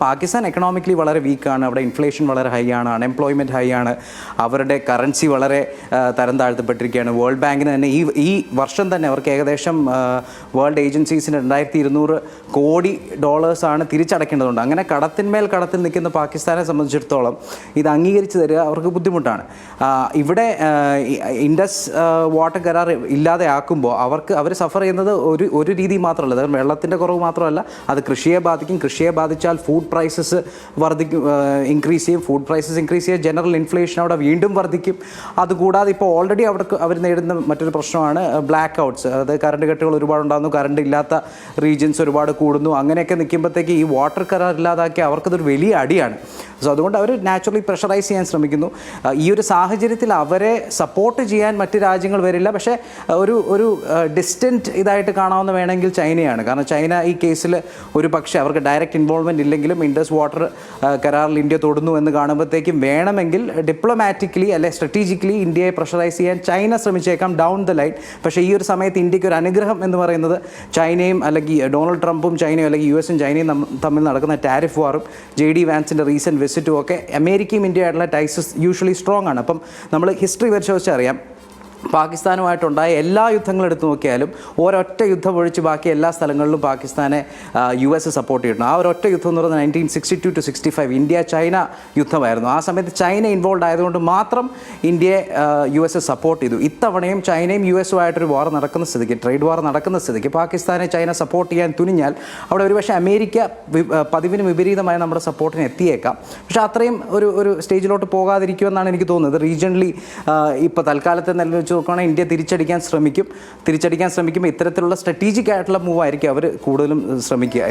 Pakistan economically വളരെ വീക്കാണ്. അവിടെ inflation വളരെ ഹൈ ആണ്, അൺഎംപ്ലോയ്മെൻറ്റ് ഹൈ ആണ്, അവരുടെ കറൻസി വളരെ തരം താഴ്ത്തപ്പെട്ടിരിക്കുകയാണ്. വേൾഡ് ബാങ്കിന് തന്നെ ഈ വർഷം തന്നെ അവർക്ക് ഏകദേശം വേൾഡ് ഏജൻസീസിന് 2200 കോടി ഡോളേഴ്സാണ് തിരിച്ചടയ്ക്കേണ്ടതുണ്ട്. അങ്ങനെ കടത്തിൽ നിൽക്കുന്ന പാകിസ്ഥാനെ സംബന്ധിച്ചിടത്തോളം ഇത് അംഗീകരിച്ച് തരിക അവർക്ക് ബുദ്ധിമുട്ടാണ്. ഇവിടെ ഇൻഡസ് വാട്ടർ കരാർ ഇല്ലാതെ ആക്കുമ്പോൾ അവർ സഫർ ചെയ്യുന്നത് ഒരു രീതി മാത്രമല്ല, അത് വെള്ളത്തിൻ്റെ കുറവ് മാത്രമല്ല, അത് കൃഷിയെ ബാധിക്കും. കൃഷിയെ ബാധിച്ചാൽ ഫുഡ് പ്രൈസസ് ഇൻക്രീസ് ചെയ്യും. ജനറൽ ഇൻഫ്ലേഷൻ അവിടെ വീണ്ടും വർദ്ധിക്കും. അതുകൂടാതെ ഇപ്പോൾ ഓൾറെഡി അവർ നേരിടുന്ന മറ്റൊരു പ്രശ്നമാണ് ബ്ലാക്ക് ഔട്ട്സ്. അതായത് കറണ്ട് കട്ടുകൾ ഒരുപാടുണ്ടാകുന്നു, കറണ്ട് ഇല്ലാത്ത റീജിയൻസ് ഒരുപാട് കൂടുന്നു. അങ്ങനെയൊക്കെ നിൽക്കുമ്പോഴത്തേക്ക് ഈ വാട്ടർ കരാർ ഇല്ലാതാക്കി അവർക്കതൊരു വലിയ അടിയാണ്. സോ അതുകൊണ്ട് അവർ നാച്ചുറലി പ്രഷറൈസ് ചെയ്യാൻ ശ്രമിക്കുന്നു. ഈ ഒരു സാഹചര്യത്തിൽ അവരെ സപ്പോർട്ട് ചെയ്യാൻ മറ്റ് രാജ്യങ്ങൾ വരില്ല. പക്ഷേ ഒരു ഡിസ്റ്റൻറ്റ് ഇതായിട്ട് കാണാവുന്ന വേണമെങ്കിൽ ചൈനയാണ്. കാരണം ചൈന ഈ കേസിൽ ഒരു പക്ഷേ അവർക്ക് ഡയറക്റ്റ് ഇൻവോൾവ്മെൻറ്റ് ഇല്ലെങ്കിലും ഇൻഡസ് വാട്ടർ കരാറിൽ ഇന്ത്യ തൊടുന്നു എന്ന് കാണുമ്പോഴത്തേക്കും വേണമെങ്കിൽ ഡിപ്ലോമാറ്റിക്കലി അല്ലെ സ്ട്രാറ്റജിക്കലി ഇന്ത്യയെ പ്രഷറൈസ് ചെയ്യാൻ ചൈന ശ്രമിച്ചേക്കാം ഡൗൺ ദ ലൈൻ. പക്ഷേ ഈ ഒരു സമയത്ത് ഇന്ത്യക്ക് ഒരു അനുഗ്രഹം എന്ന് പറയുന്നത് ചൈനയും അല്ലെങ്കിൽ ഡൊണാൾഡ് ട്രംപും ചൈനയും അല്ലെങ്കിൽ യുഎസും ചൈനയും തമ്മിൽ നടക്കുന്ന ടാരിഫ് വാറും JD വാൻസിൻ്റെ റീസെൻറ്റ് വിസിറ്റും ഒക്കെ അമേരിക്കയും ഇന്ത്യയായിട്ടുള്ള ടൈസസ് യൂഷ്വലി സ്ട്രോങ് ആണ്. അപ്പം നമ്മൾ ഹിസ്റ്ററി പരിശോധിച്ചറിയാം, പാകിസ്ഥാനുമായിട്ടുണ്ടായ എല്ലാ യുദ്ധങ്ങളും എടുത്തു നോക്കിയാലും ഒരൊറ്റ യുദ്ധം ഒഴിച്ച് ബാക്കി എല്ലാ സ്ഥലങ്ങളിലും പാകിസ്ഥാനെ US സപ്പോർട്ട് ചെയ്തിട്ടുണ്ട്. ആ ഒരൊറ്റ യുദ്ധം എന്ന് പറയുന്നത് 1962 to 65 ഇന്ത്യ ചൈന യുദ്ധമായിരുന്നു. ആ സമയത്ത് ചൈന ഇൻവോൾവ് ആയതുകൊണ്ട് മാത്രം ഇന്ത്യയെ US സപ്പോർട്ട് ചെയ്തു. ഇത്തവണയും ചൈനയും US-ഉമായിട്ടൊരു വാർ നടക്കുന്ന സ്ഥിതിക്ക്, ട്രേഡ് വാർ നടക്കുന്ന സ്ഥിതിക്ക് പാകിസ്ഥാനെ ചൈന സപ്പോർട്ട് ചെയ്യാൻ തുനിഞ്ഞാൽ അവിടെ ഒരുപക്ഷെ അമേരിക്ക പതിവിന് വിപരീതമായ നമ്മുടെ സപ്പോർട്ടിന് എത്തിയേക്കാം. പക്ഷേ അത്രയും ഒരു സ്റ്റേജിലോട്ട് പോകാതിരിക്കുമെന്നാണ് എനിക്ക് തോന്നുന്നത്. റീജിയണലി ഇപ്പോൾ തൽക്കാലത്തെ നിലയിൽ വെച്ച് നോക്കുകയാണെങ്കിൽ ഇന്ത്യ തിരിച്ചടിക്കാൻ ശ്രമിക്കും. ഇത്തരത്തിലുള്ള സ്ട്രാറ്റജിക് ആയിട്ടുള്ള മൂവായിരിക്കും അവർ കൂടുതലും ശ്രമിക്കുക.